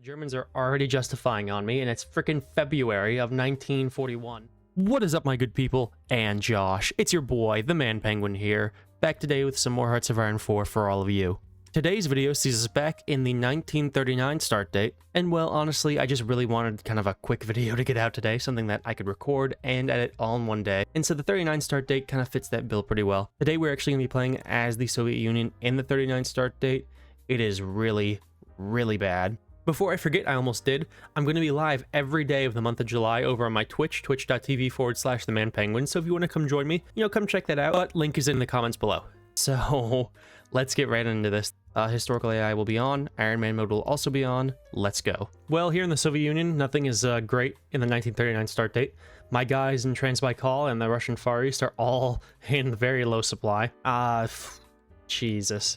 Germans are already justifying on me, and it's frickin' February of 1941. What is up, my good people? And Josh, it's your boy, the Man Penguin here, back today with some more Hearts of Iron 4 for all of you. Today's video sees us back in the 1939 start date, and well, honestly, I just really wanted kind of a quick video to get out today, something that I could record and edit all in one day, and so the 39 start date kind of fits that bill pretty well. Today we're actually going to be playing as the Soviet Union in the 39 start date. It is really bad. Before I forget, I almost did, I'm going to be live every day of the month of July over on my Twitch, twitch.tv/themanpenguin, so if you want to come join me, come check that out, but link is in the comments below. So, let's get right into this. Historical AI will be on, Iron Man mode will also be on, let's go. Well, here in the Soviet Union, nothing is great in the 1939 start date. My guys in Transbaikal and the Russian Far East are all in very low supply. Jesus.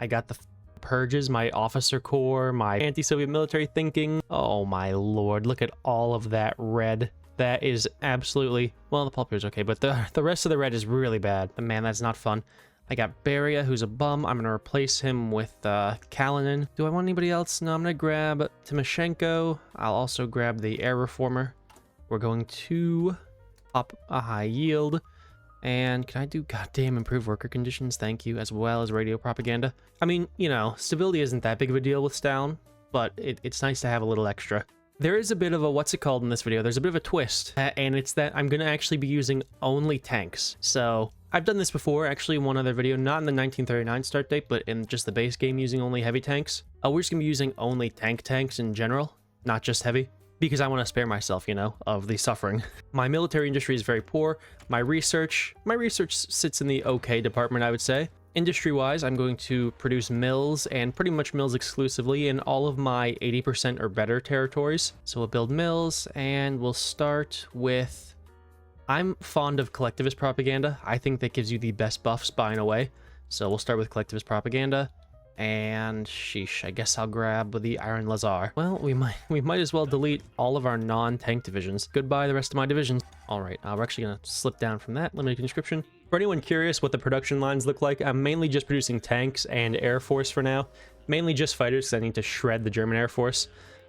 I got the purges, my officer corps, my anti-Soviet military thinking. Oh my lord, look at all of that red. That is absolutely, well, the pulp here is okay, but the rest of the red is really bad. But man, that's not fun. I got Beria, who's a bum. I'm gonna replace him with Kalinin. Do I want anybody else? No, I'm gonna grab Timoshenko. I'll also grab the air reformer. We're going to up a high yield. And can I do goddamn improved worker conditions? Thank you, as well as radio propaganda. I mean, stability isn't that big of a deal with Stalin, but it's nice to have a little extra. There is a bit of a, what's it called in this video? There's a bit of a twist, and it's that I'm going to actually be using only tanks. So, I've done this before, actually in one other video, not in the 1939 start date, but in just the base game using only heavy tanks. We're just going to be using only tanks in general, not just heavy. Because I want to spare myself, of the suffering. My military industry is very poor. My research sits in the okay department, I would say. Industry-wise, I'm going to produce mills, and pretty much mills exclusively, in all of my 80% or better territories. So we'll build mills, and we'll start with... I'm fond of collectivist propaganda. I think that gives you the best buffs by and away. So we'll start with collectivist propaganda. And sheesh, I guess I'll grab the Iron Lazar. Well, we might as well delete all of our non-tank divisions. Goodbye the rest of my divisions. All right, we're actually gonna slip down from that. Limited conscription. For anyone curious what the production lines look like, I'm mainly just producing tanks and Air Force for now. Mainly just fighters, because I need to shred the German Air Force.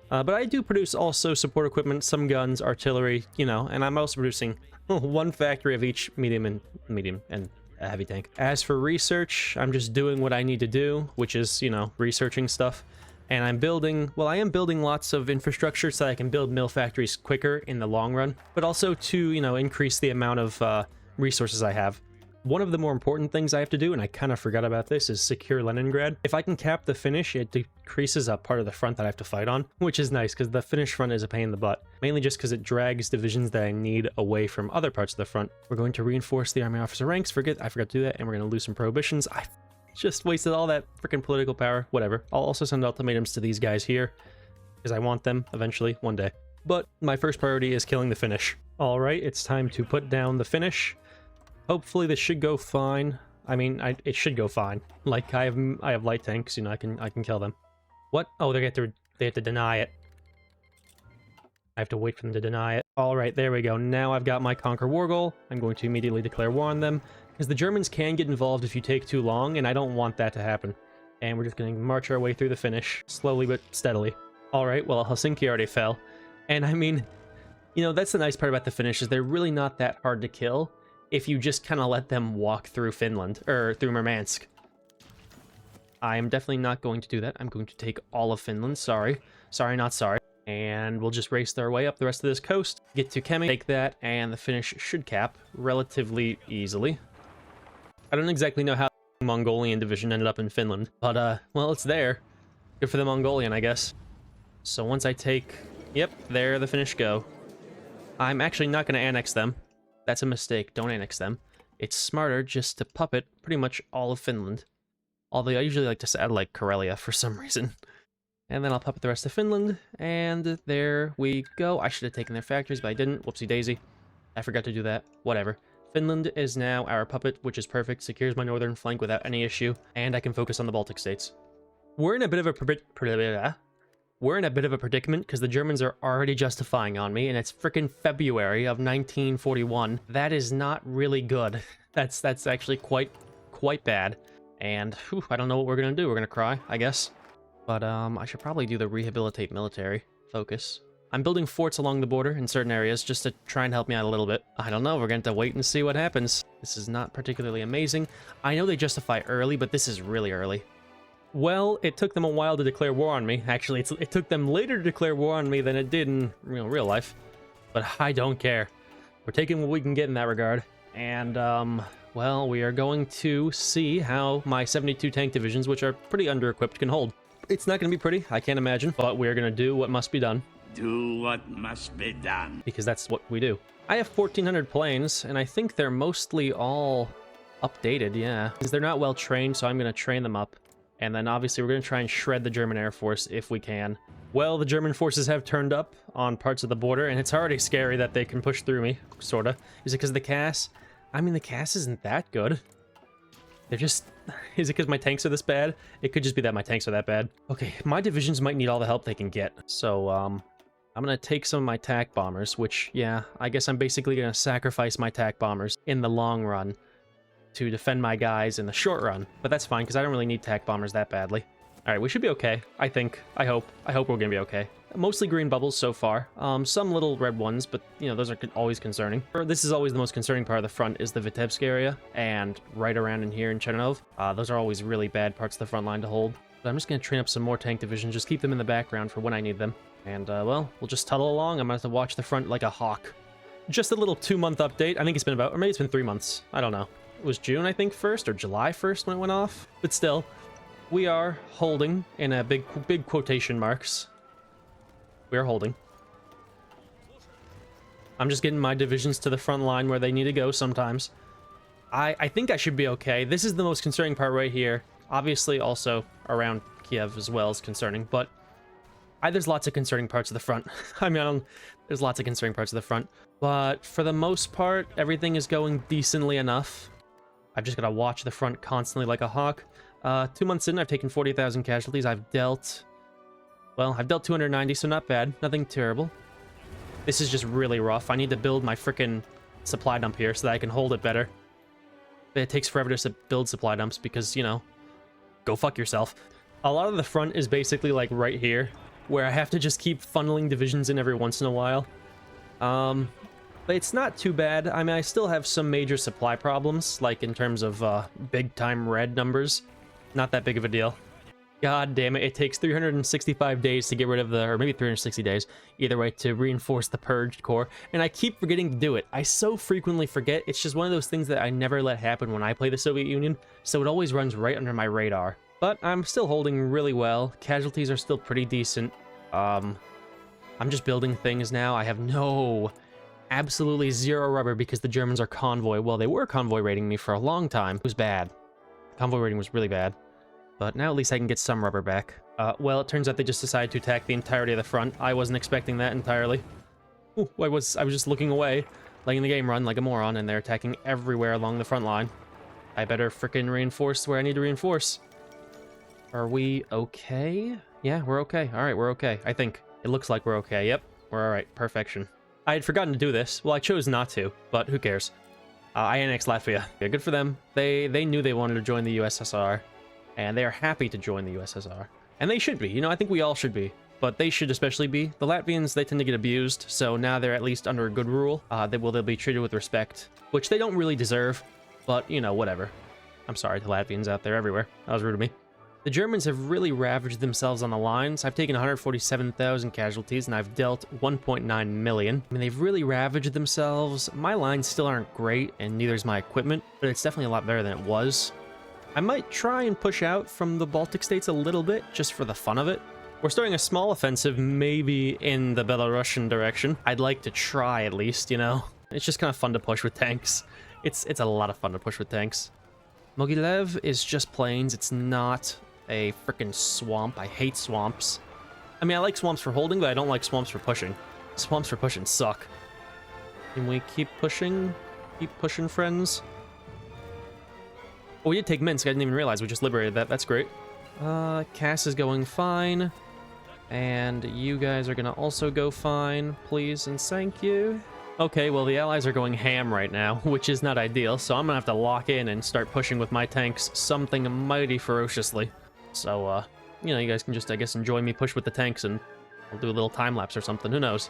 But I do produce also support equipment, some guns, artillery, and I'm also producing one factory of each medium and a heavy tank. As for research, I'm just doing what I need to do, which is, researching stuff. And I am building lots of infrastructure so that I can build mill factories quicker in the long run, but also to, increase the amount of resources I have. One of the more important things I have to do, and I kind of forgot about this, is secure Leningrad. If I can cap the Finnish, it decreases a part of the front that I have to fight on, which is nice because the Finnish front is a pain in the butt. Mainly just because it drags divisions that I need away from other parts of the front. We're going to reinforce the army officer ranks. I forgot to do that, and we're going to lose some prohibitions. I just wasted all that freaking political power. Whatever. I'll also send ultimatums to these guys here because I want them eventually, one day. But my first priority is killing the Finnish. All right, it's time to put down the Finnish. Hopefully this should go fine. I mean, it should go fine. Like I have light tanks, I can kill them. What? Oh, they have to deny it. I have to wait for them to deny it. All right, there we go. Now I've got my conquer war goal. I'm going to immediately declare war on them because the Germans can get involved if you take too long, and I don't want that to happen. And we're just going to march our way through the Finnish slowly but steadily. All right, well, Helsinki already fell. And I mean, that's the nice part about the Finnish is they're really not that hard to kill if you just kind of let them walk through Finland, or through Murmansk. I am definitely not going to do that. I'm going to take all of Finland. Sorry, not sorry. And we'll just race our way up the rest of this coast, get to Kemi, take that, and the Finnish should cap relatively easily. I don't exactly know how the Mongolian division ended up in Finland, but, well, it's there. Good for the Mongolian, I guess. So once I take... Yep, there the Finnish go. I'm actually not going to annex them. That's a mistake. Don't annex them. It's smarter just to puppet pretty much all of Finland. Although I usually like to add like Karelia for some reason. And then I'll puppet the rest of Finland. And there we go. I should have taken their factories, but I didn't. Whoopsie daisy. I forgot to do that. Whatever. Finland is now our puppet, which is perfect. Secures my northern flank without any issue. And I can focus on the Baltic states. We're in a bit of a predicament because the Germans are already justifying on me, and it's frickin' February of 1941. That is not really good. That's actually quite bad. And whew, I don't know what we're gonna do. We're gonna cry, I guess. But I should probably do the rehabilitate military focus. I'm building forts along the border in certain areas just to try and help me out a little bit. I don't know, we're going to have to wait and see what happens. This is not particularly amazing. I know they justify early, but this is really early. Well, it took them a while to declare war on me. Actually, it took them later to declare war on me than it did in real life. But I don't care. We're taking what we can get in that regard. And, well, we are going to see how my 72 tank divisions, which are pretty under-equipped, can hold. It's not going to be pretty, I can't imagine, but we're going to do what must be done. Do what must be done. Because that's what we do. I have 1,400 planes, and I think they're mostly all updated, yeah. Because they're not well trained, so I'm going to train them up. And then obviously we're going to try and shred the German Air Force if we can. Well, the German forces have turned up on parts of the border, and it's already scary that they can push through me, sorta. Is it because of the CAS? I mean, the CAS isn't that good. They're just... Is it because my tanks are this bad? It could just be that my tanks are that bad. Okay, my divisions might need all the help they can get. So, I'm going to take some of my TAC bombers, which, yeah, I guess I'm basically going to sacrifice my TAC bombers in the long run to defend my guys in the short run. But that's fine, because I don't really need TAC bombers that badly. Alright, we should be okay, I think. I hope we're gonna be okay. Mostly green bubbles so far. Some little red ones, but, you know, those are always concerning. This is always the most concerning part of the front, is the Vitebsk area, and right around in here in Chernigov. Those are always really bad parts of the front line to hold. But I'm just gonna train up some more tank divisions, just keep them in the background for when I need them. And, well, we'll just tunnel along. I'm gonna have to watch the front like a hawk. Just a little 2-month update. I think it's been about, or maybe it's been 3 months. I don't know. It was June, I think, 1st, or July 1st when it went off. But still, we are holding in a big quotation marks. We are holding. I'm just getting my divisions to the front line where they need to go sometimes. I think I should be okay. This is the most concerning part right here. Obviously, also around Kiev as well is concerning, but there's lots of concerning parts of the front. I mean, there's lots of concerning parts of the front, but for the most part, everything is going decently enough. I've just got to watch the front constantly like a hawk. 2 months in, I've taken 40,000 casualties. I've dealt 290, so not bad. Nothing terrible. This is just really rough. I need to build my frickin' supply dump here so that I can hold it better. But it takes forever to build supply dumps because, you know, go fuck yourself. A lot of the front is basically like right here, where I have to just keep funneling divisions in every once in a while. But it's not too bad. I mean, I still have some major supply problems, like in terms of big-time red numbers. Not that big of a deal. God damn it, it takes 365 days to get rid of the, or maybe 360 days, either way, to reinforce the Purged Corps, and I keep forgetting to do it. I so frequently forget. It's just one of those things that I never let happen when I play the Soviet Union, so it always runs right under my radar. But I'm still holding really well. Casualties are still pretty decent. I'm just building things now. I have absolutely zero rubber because the Germans are convoy. Well, they were convoy raiding me for a long time. It was bad. Convoy raiding was really bad. But now at least I can get some rubber back. Well, it turns out they just decided to attack the entirety of the front. I wasn't expecting that entirely. Ooh, I was just looking away, letting the game run like a moron, and they're attacking everywhere along the front line. I better frickin' reinforce where I need to reinforce. Are we okay? Yeah, we're okay. All right, we're okay. I think. It looks like we're okay. Yep, we're all right. Perfection. I had forgotten to do this. Well, I chose not to, but who cares? I annexed Latvia. Yeah, good for them. They knew they wanted to join the USSR, and they are happy to join the USSR. And they should be. You know, I think we all should be. But they should especially be. The Latvians, they tend to get abused, so now they're at least under a good rule. They'll be treated with respect, which they don't really deserve, but, you know, whatever. I'm sorry to Latvians out there everywhere. That was rude of me. The Germans have really ravaged themselves on the lines. I've taken 147,000 casualties, and I've dealt 1.9 million. I mean, they've really ravaged themselves. My lines still aren't great, and neither is my equipment, but it's definitely a lot better than it was. I might try and push out from the Baltic states a little bit, just for the fun of it. We're starting a small offensive, maybe in the Belarusian direction. I'd like to try, at least, you know? It's just kind of fun to push with tanks. It's a lot of fun to push with tanks. Mogilev is just plains. It's not a freaking swamp. I hate swamps. I mean, I like swamps for holding, but I don't like swamps for pushing. Swamps for pushing suck. Can we keep pushing? Keep pushing, friends? Oh, we did take Minsk. I didn't even realize we just liberated that. That's great. Cass is going fine. And you guys are gonna also go fine, please and thank you. Okay, well, the Allies are going ham right now, which is not ideal, so I'm gonna have to lock in and start pushing with my tanks something mighty ferociously. So, you know, you guys can just, I guess, enjoy me push with the tanks, and I'll do a little time lapse or something. Who knows?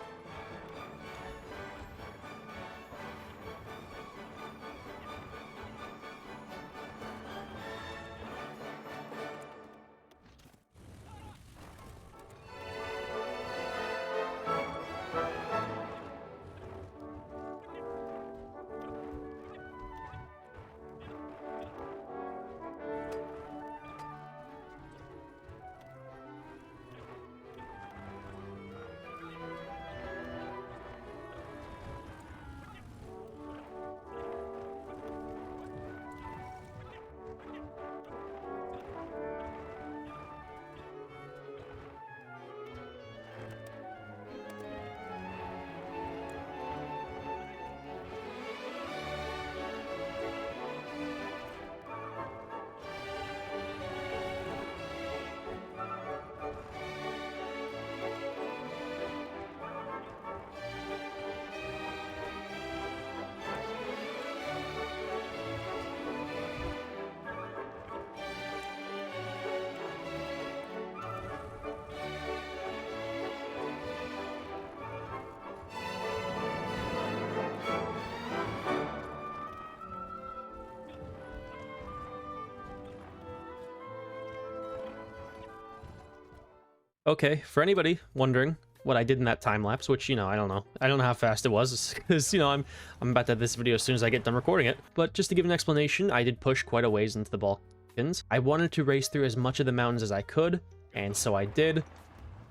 Okay, for anybody wondering what I did in that time lapse, which, you know, I don't know. I don't know how fast it was, because, you know, I'm about to have this video as soon as I get done recording it. But just to give an explanation, I did push quite a ways into the Balkans. I wanted to race through as much of the mountains as I could, and so I did.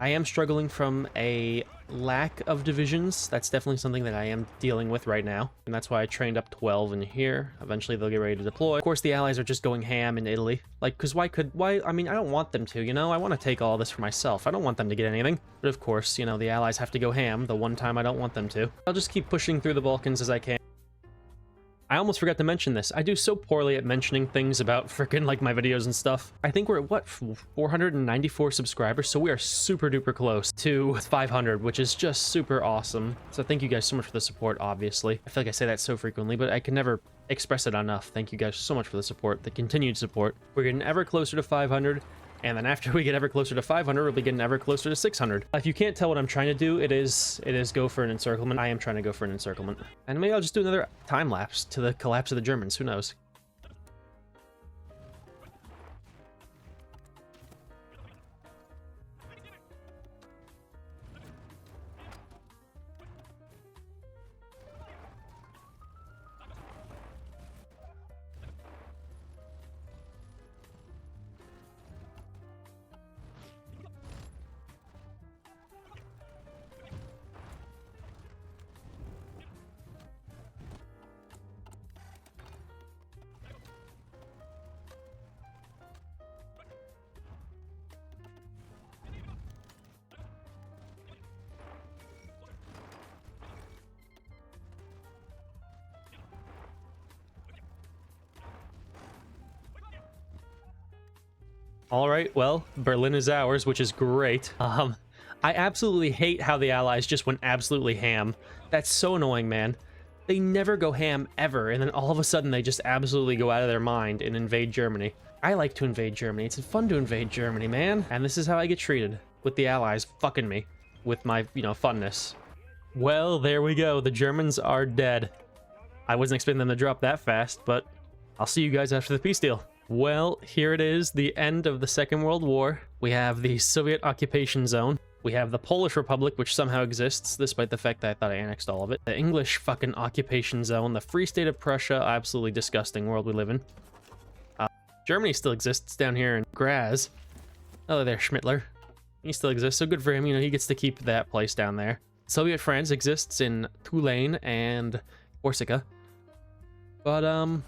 I am struggling from a lack of divisions. That's definitely something that I am dealing with right now, and that's why I trained up 12 in here. Eventually they'll get ready to deploy. Of course, the allies are just going ham in Italy. Like, because why, I mean, I don't want them to, you know? I want to take all this for myself. I don't want them to get anything. But of course, you know, the allies have to go ham the one time I don't want them to. I'll just keep pushing through the Balkans as I can. I almost forgot to mention this. I do so poorly at mentioning things about frickin' like my videos and stuff. I think we're at what, 494 subscribers, so we are super duper close to 500, which is just super awesome. So thank you guys so much for the support, obviously. I feel like I say that so frequently, but I can never express it enough. Thank you guys so much for the support, the continued support. We're getting ever closer to 500. And then after we get ever closer to 500, we'll be getting ever closer to 600. If you can't tell what I'm trying to do, it is go for an encirclement. I am trying to go for an encirclement. And maybe I'll just do another time lapse to the collapse of the Germans. Who knows? All right, well, Berlin is ours, which is great. I absolutely hate how the Allies just went absolutely ham. That's so annoying, man. They never go ham ever, and then all of a sudden they just absolutely go out of their mind and invade Germany. I like to invade Germany. It's fun to invade Germany, man. And this is how I get treated, with the Allies fucking me with my, you know, funness. Well, there we go. The Germans are dead. I wasn't expecting them to drop that fast, but I'll see you guys after the peace deal. Well, here it is, the end of the Second World War. We have the Soviet occupation zone. We have the Polish Republic, which somehow exists, despite the fact that I thought I annexed all of it. The English fucking occupation zone. The Free State of Prussia. Absolutely disgusting world we live in. Germany still exists down here in Graz. Oh, there, Schmittler. He still exists, so good for him. You know, he gets to keep that place down there. Soviet France exists in Toulaine and Corsica. But, I mean,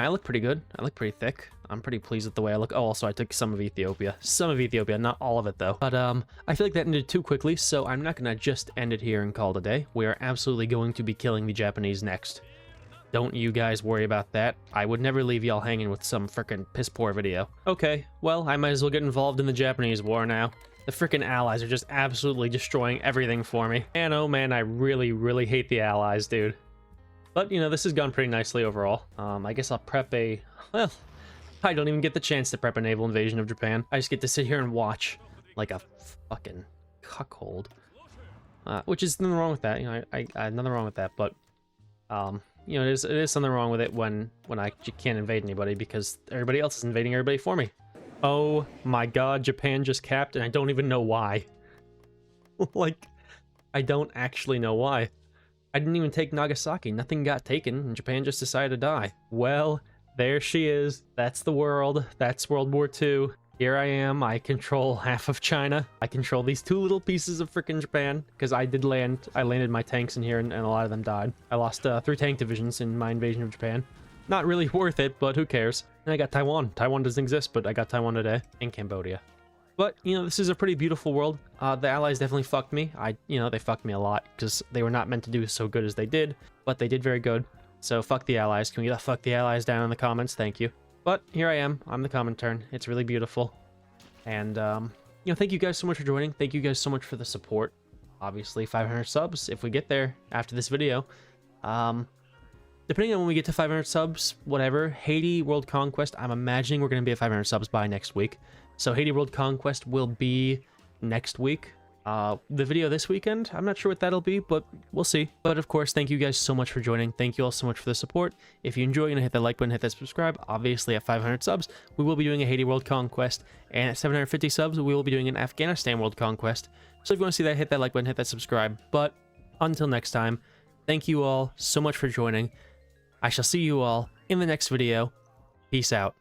I look pretty good. I look pretty thick. I'm pretty pleased with the way I look. Oh, also, I took some of Ethiopia. Some of Ethiopia, not all of it, though. But, I feel like that ended too quickly, so I'm not gonna just end it here and call it a day. We are absolutely going to be killing the Japanese next. Don't you guys worry about that. I would never leave y'all hanging with some frickin' piss-poor video. Okay, well, I might as well get involved in the Japanese war now. The frickin' Allies are just absolutely destroying everything for me. And oh man, I really, really hate the Allies, dude. But, you know, this has gone pretty nicely overall. I guess I'll prep a... Well, I don't even get the chance to prep a naval invasion of Japan. I just get to sit here and watch like a fucking cuckold. Which is nothing wrong with that. You know, I nothing wrong with that, but you know, it is something wrong with it when I can't invade anybody because everybody else is invading everybody for me. Oh my god, Japan just capped and I don't even know why. Like, I don't actually know why. I didn't even take Nagasaki. Nothing got taken and Japan just decided to die. Well, there she is. That's the world. That's World War II. Here I am. I control half of China. I control these two little pieces of frickin' Japan because I did land. I landed my tanks in here and a lot of them died. I lost 3 tank divisions in my invasion of Japan. Not really worth it, but who cares? And I got Taiwan. Taiwan doesn't exist, but I got Taiwan today. And Cambodia. But, you know, this is a pretty beautiful world. The Allies definitely fucked me. You know, they fucked me a lot because they were not meant to do so good as they did, but they did very good. So fuck the Allies. Can we get a fuck the Allies down in the comments? Thank you. But here I am. I'm the Comintern. It's really beautiful. And, you know, thank you guys so much for joining. Thank you guys so much for the support. Obviously, 500 subs if we get there after this video. Depending on when we get to 500 subs, whatever, Haiti World Conquest, I'm imagining we're going to be at 500 subs by next week. So Haiti World Conquest will be next week. The video this weekend, I'm not sure what that'll be, but we'll see. But of course, thank you guys so much for joining. Thank you all so much for the support. If you enjoy, hit that like button, hit that subscribe. Obviously, at 500 subs, we will be doing a Haiti World Conquest. And at 750 subs, we will be doing an Afghanistan World Conquest. So if you want to see that, hit that like button, hit that subscribe. But until next time, thank you all so much for joining. I shall see you all in the next video. Peace out.